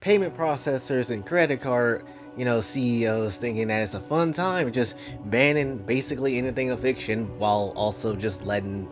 payment processors and credit card, CEOs thinking that it's a fun time just banning basically anything of fiction while also just letting,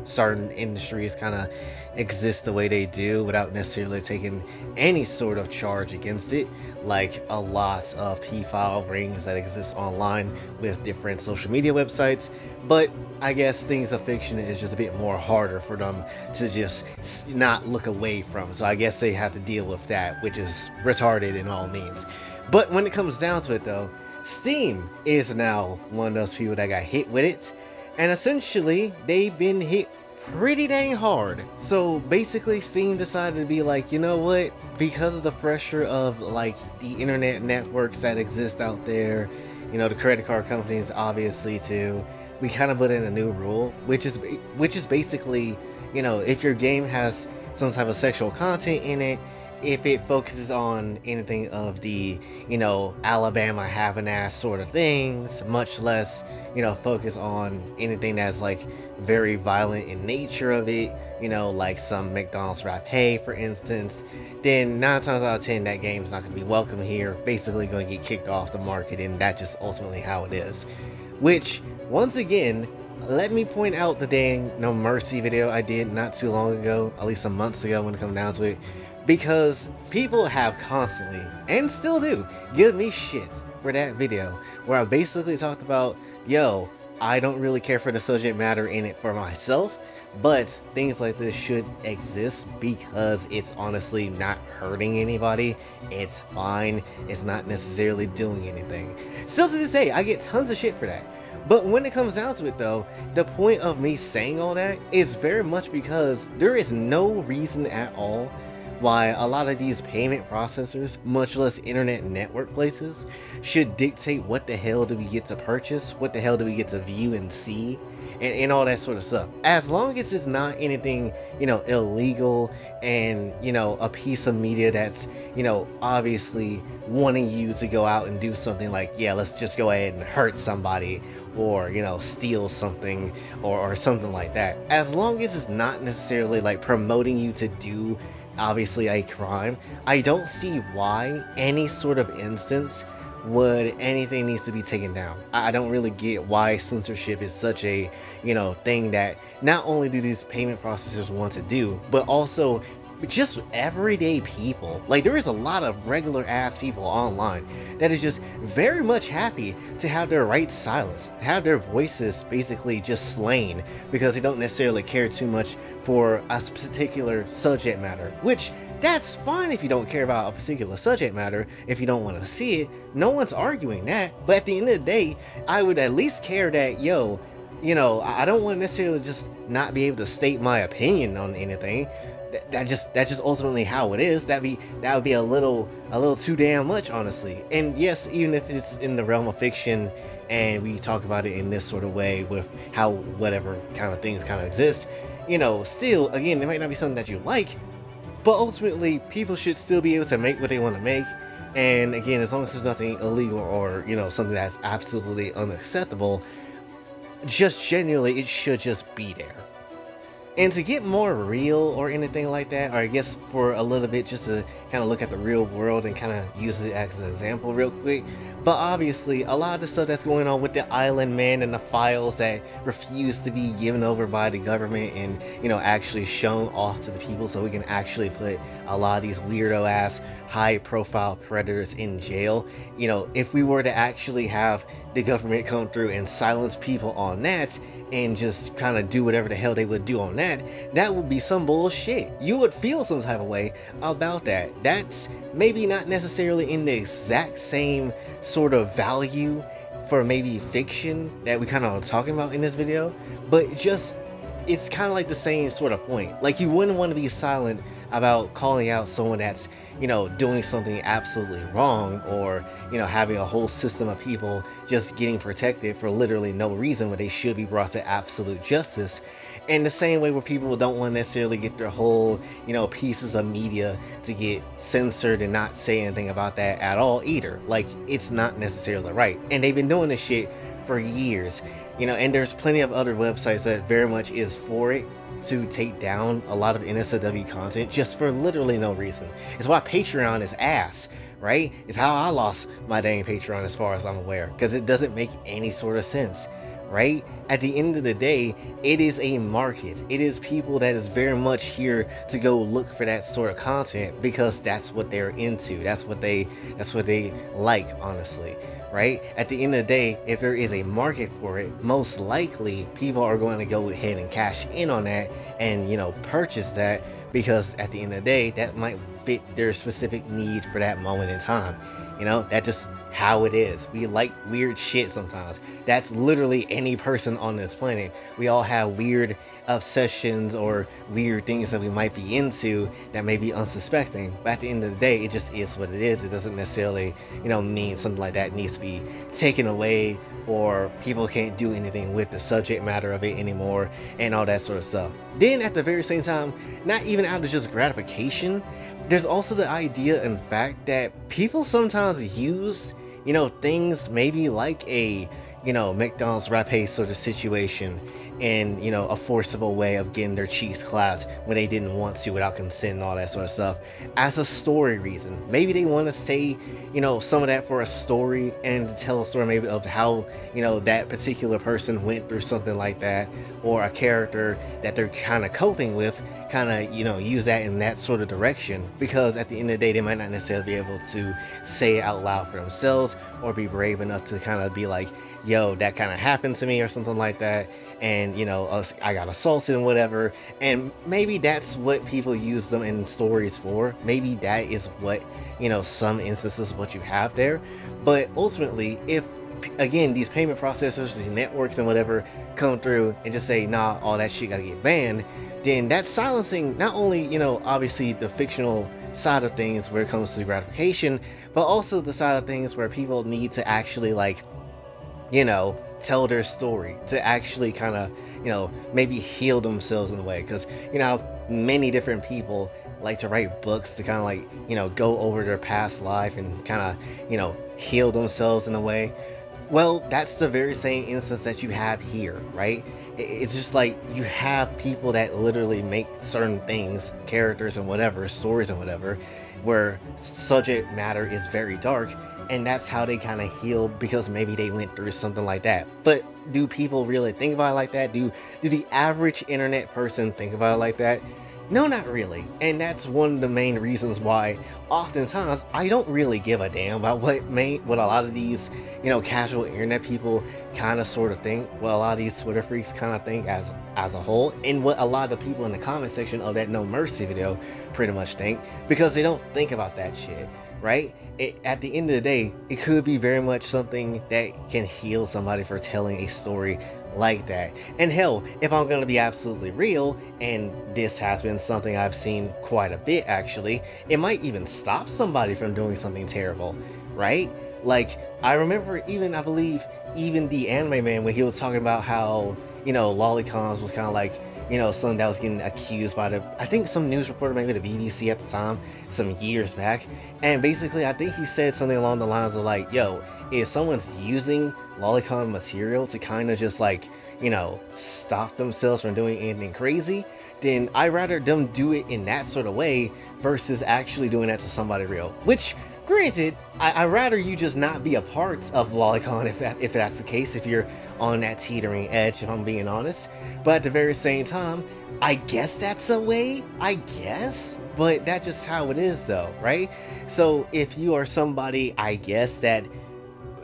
certain industries kind of exist the way they do without necessarily taking any sort of charge against it, like a lot of P-file rings that exist online with different social media websites. But I guess things of fiction is just a bit more harder for them to just not look away from. So I guess they have to deal with that, which is retarded in all means. But when it comes down to it, though, Steam is now one of those people that got hit with it. And essentially, they've been hit pretty dang hard. So basically, Steam decided to be like, you know what? Because of the pressure of like the internet networks that exist out there, the credit card companies obviously too, we kind of put in a new rule, which is basically, if your game has some type of sexual content in it, if it focuses on anything of the, Alabama having ass sort of things, much less, focus on anything that's like very violent in nature of it, like some McDonald's rap hey, for instance, then 9 times out of 10 that game's not going to be welcome here, basically going to get kicked off the market, and that's just ultimately how it is. Which, once again, let me point out the dang No Mercy video I did not too long ago, at least some months ago when it comes down to it, because people have constantly, and still do, give me shit for that video, where I basically talked about, yo, I don't really care for the subject matter in it for myself, but things like this should exist because it's honestly not hurting anybody. It's fine. It's not necessarily doing anything. Still to this day, I get tons of shit for that. But when it comes down to it though, the point of me saying all that is very much because there is no reason at all why a lot of these payment processors, much less internet network places, should dictate what the hell do we get to purchase, what the hell do we get to view and see, and all that sort of stuff. As long as it's not anything, illegal and, a piece of media that's, obviously wanting you to go out and do something like, yeah, let's just go ahead and hurt somebody or, steal something or something like that. As long as it's not necessarily like promoting you to do obviously a crime, I don't see why any sort of instance would anything needs to be taken down. I don't really get why censorship is such a, thing that not only do these payment processors want to do, but also just everyday people. Like, there is a lot of regular ass people online that is just very much happy to have their rights silenced, to have their voices basically just slain because they don't necessarily care too much for a particular subject matter, which that's fine if you don't care about a particular subject matter, if you don't want to see it. No one's arguing that. But at the end of the day, I would at least care that, yo, I don't want to necessarily just not be able to state my opinion on anything. That's just ultimately how it is. That would be a little too damn much, honestly. And yes, even if it's in the realm of fiction and we talk about it in this sort of way with how whatever kind of things kind of exist, still, again, it might not be something that you like, but ultimately people should still be able to make what they want to make. And again, as long as there's nothing illegal or, something that's absolutely unacceptable, just genuinely it should just be there. And to get more real or anything like that, or I guess for a little bit just to kind of look at the real world and kind of use it as an example real quick, but obviously a lot of the stuff that's going on with the island man and the files that refuse to be given over by the government and, actually shown off to the people so we can actually put a lot of these weirdo ass high profile predators in jail. If we were to actually have the government come through and silence people on that, and just kind of do whatever the hell they would do on that, that would be some bullshit. You would feel some type of way about that. That's maybe not necessarily in the exact same sort of value for maybe fiction that we kind of are talking about in this video, but just, it's kind of like the same sort of point. Like, you wouldn't want to be silent about calling out someone that's, doing something absolutely wrong, or, having a whole system of people just getting protected for literally no reason when they should be brought to absolute justice. And the same way where people don't want to necessarily get their whole, pieces of media to get censored and not say anything about that at all either. Like, it's not necessarily right. And they've been doing this shit for years. And there's plenty of other websites that very much is for it to take down a lot of NSFW content just for literally no reason. It's why Patreon is ass, right? It's how I lost my dang Patreon as far as I'm aware, because it doesn't make any sort of sense, right? At the end of the day, it is a market. It is people that is very much here to go look for that sort of content because that's what they're into. That's what they like, honestly. Right? At the end of the day, if there is a market for it, most likely people are going to go ahead and cash in on that and, purchase that because at the end of the day, that might fit their specific need for that moment in time. That's just how it is. We like weird shit sometimes. That's literally any person on this planet. We all have weird obsessions or weird things that we might be into that may be unsuspecting. But at the end of the day, it just is what it is. It doesn't necessarily, mean something like that needs to be taken away or people can't do anything with the subject matter of it anymore and all that sort of stuff. Then at the very same time, not even out of just gratification, there's also the idea and fact that people sometimes use, things maybe like a, McDonald's rapé sort of situation in, a forcible way of getting their cheeks clapped when they didn't want to without consent and all that sort of stuff as a story reason. Maybe they want to say, some of that for a story and to tell a story maybe of how, that particular person went through something like that, or a character that they're kind of coping with, kind of, use that in that sort of direction, because at the end of the day, they might not necessarily be able to say it out loud for themselves or be brave enough to kind of be like, yo, that kind of happened to me or something like that. And, I got assaulted and whatever. And maybe that's what people use them in stories for. Maybe that is what, some instances of what you have there. But ultimately, if, again, these payment processors, these networks and whatever come through and just say, nah, all that shit gotta get banned, then that's silencing not only, obviously the fictional side of things where it comes to gratification, but also the side of things where people need to actually, like, tell their story, to actually kind of, maybe heal themselves in a way. Because, many different people like to write books to kind of like, go over their past life and kind of, heal themselves in a way. Well, that's the very same instance that you have here, right? It's just like you have people that literally make certain things, characters and whatever, stories and whatever, where subject matter is very dark, and that's how they kind of heal because maybe they went through something like that. But do people really think about it like that? Do the average internet person think about it like that? No, not really. And that's one of the main reasons why oftentimes I don't really give a damn about what a lot of these, casual internet people kind of sort of think, what a lot of these Twitter freaks kind of think as a whole, and what a lot of the people in the comment section of that No Mercy video pretty much think, because they don't think about that shit, right? At the end of the day, it could be very much something that can heal somebody for telling a story like that. And hell, if I'm gonna be absolutely real, and this has been something I've seen quite a bit actually, it might even stop somebody from doing something terrible, right? Like, I remember I believe even the Anime Man, when he was talking about how, lolicons was kind of like, something that was getting accused by I think some news reporter, maybe the BBC at the time, some years back. And basically, I think he said something along the lines of like, yo, if someone's using lolicon material to kind of just like, stop themselves from doing anything crazy, then I'd rather them do it in that sort of way versus actually doing that to somebody real. Which, granted, I'd rather you just not be a part of lolicon if that's the case, if you're on that teetering edge, if I'm being honest. But at the very same time, I guess that's a way, I guess, but that's just how it is though, right? So if you are somebody, I guess, that,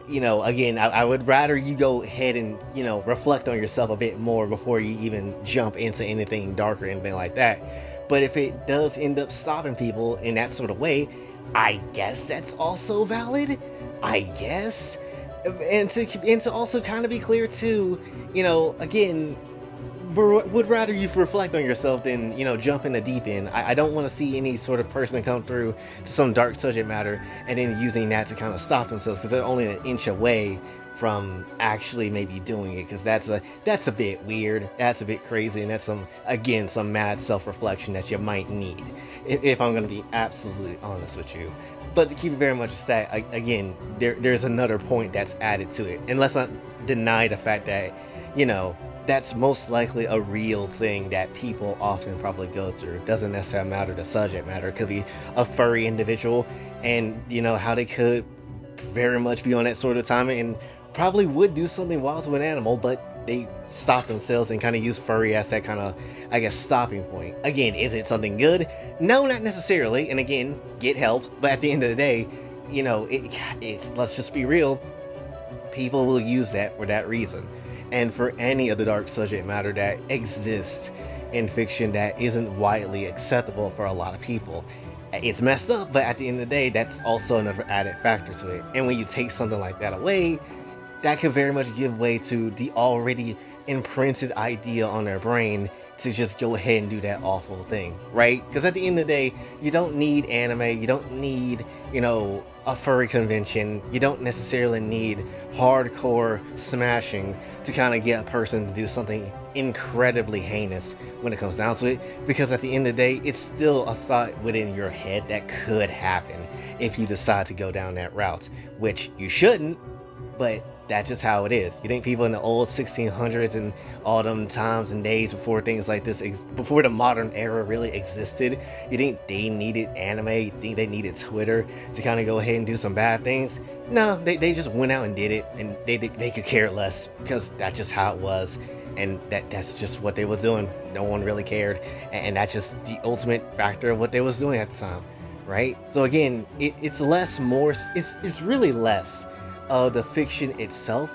again, I would rather you go ahead and, reflect on yourself a bit more before you even jump into anything dark or anything like that. But if it does end up stopping people in that sort of way, I guess that's also valid, I guess. And to also kind of be clear too, again, would rather you reflect on yourself than, jump in the deep end. I don't want to see any sort of person come through to some dark subject matter and then using that to kind of stop themselves because they're only an inch away from actually maybe doing it, because that's a bit weird, that's a bit crazy, and that's some mad self-reflection that you might need, if I'm going to be absolutely honest with you. But to keep it very much a stat, again, there's another point that's added to it, and let's not deny the fact that, you know, that's most likely a real thing that people often probably go through. Doesn't necessarily matter the subject matter. It could be a furry individual, and how they could very much be on that sort of time and probably would do something wild to an animal, but they stop themselves and kind of use furry as that kind of, I guess, stopping point. Again, is it something good? No, not necessarily. And again, get help. But at the end of the day, it's, let's just be real, people will use that for that reason. And for any of the dark subject matter that exists in fiction that isn't widely acceptable for a lot of people. It's messed up, but at the end of the day, that's also another added factor to it. And when you take something like that away, that could very much give way to the already imprinted idea on their brain to just go ahead and do that awful thing, right? Because at the end of the day, you don't need anime, you don't need, a furry convention, you don't necessarily need hardcore smashing to kind of get a person to do something incredibly heinous when it comes down to it. Because at the end of the day, it's still a thought within your head that could happen if you decide to go down that route, which you shouldn't, but that's just how it is. You think people in the old 1600s and all them times and days before things like this, before the modern era really existed, you think they needed anime? You think they needed Twitter to kind of go ahead and do some bad things? No, they just went out and did it, and they could care less because that's just how it was, and that's just what they was doing. No one really cared, and that's just the ultimate factor of what they was doing at the time, right? So again, it's less more. It's really less the fiction itself,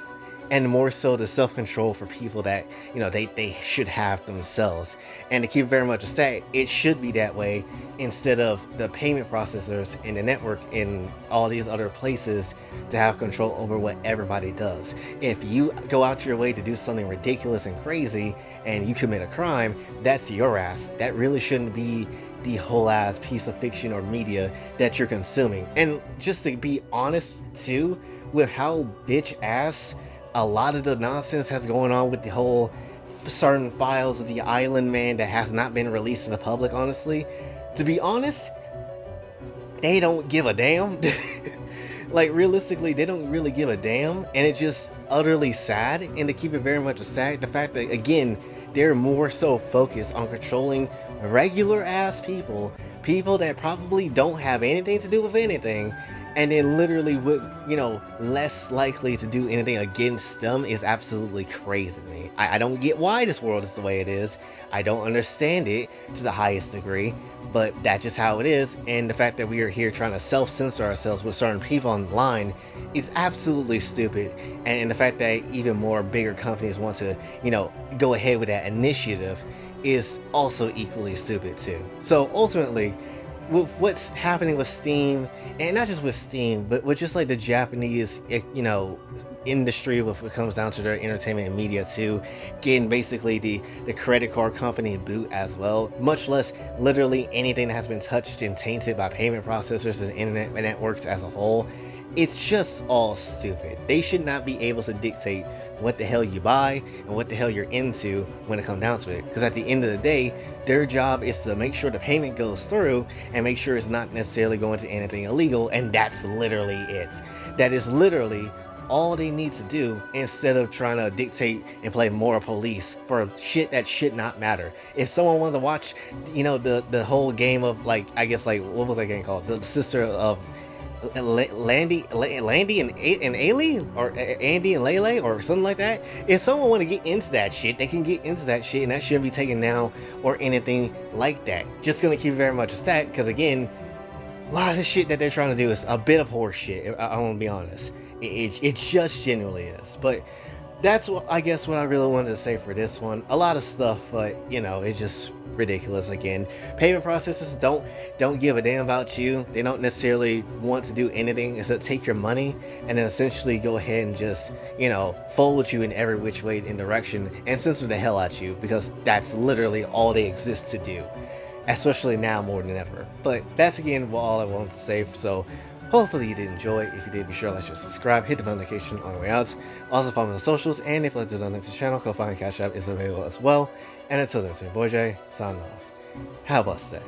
and more so the self-control for people that they should have themselves. And to keep it very much a stat, it should be that way instead of the payment processors and the network in all these other places to have control over what everybody does. If you go out your way to do something ridiculous and crazy and you commit a crime, that's your ass. That really shouldn't be the whole ass piece of fiction or media that you're consuming. And just to be honest too, with how bitch ass a lot of the nonsense has going on with the whole certain files of the Island Man that has not been released to the public, honestly, to be honest, they don't give a damn. Like, realistically, they don't really give a damn, and it's just utterly sad. And to keep it very much a sad, the fact that, again, they're more so focused on controlling regular ass people that probably don't have anything to do with anything, and then literally would, less likely to do anything against them, is absolutely crazy to me. I don't get why this world is the way it is. I don't understand it to the highest degree, but that's just how it is. And the fact that we are here trying to self-censor ourselves with certain people online is absolutely stupid. And the fact that even more bigger companies want to, go ahead with that initiative is also equally stupid too. So ultimately, with what's happening with Steam, and not just with Steam, but with just like the Japanese, industry when it comes down to their entertainment and media too, getting basically the credit card company boot as well, much less literally anything that has been touched and tainted by payment processors and internet networks as a whole. It's just all stupid. They should not be able to dictate what the hell you buy and what the hell you're into when it comes down to it. Because at the end of the day, their job is to make sure the payment goes through and make sure it's not necessarily going to anything illegal, and that's literally it. That is literally all they need to do, instead of trying to dictate and play moral police for shit that should not matter. If someone wanted to watch, the whole game of, like, I guess, like, what was that game called? The sister of Landy and Ailey, or Andy and Lele, or something like that. If someone want to get into that shit, they can get into that shit, and that shouldn't be taken down or anything like that. Just gonna keep it very much a stat, because again, a lot of the shit that they're trying to do is a bit of horse shit. I want to be honest. It just genuinely is. But that's what I guess what I really wanted to say for this one. A lot of stuff, but it's just ridiculous. Again, payment processors don't give a damn about you. They don't necessarily want to do anything except take your money and then essentially go ahead and just fold you in every which way in direction and censor the hell out you, because that's literally all they exist to do, especially now more than ever. But that's again all I wanted to say. So hopefully you did enjoy. If you did, be sure to like, share, subscribe, hit the bell notification on the way out. Also follow me on the socials, and if you'd like to donate to the channel, Kofi and Cash App is available as well. And until then, it's your boy Jay, signing off. Have a blessed day.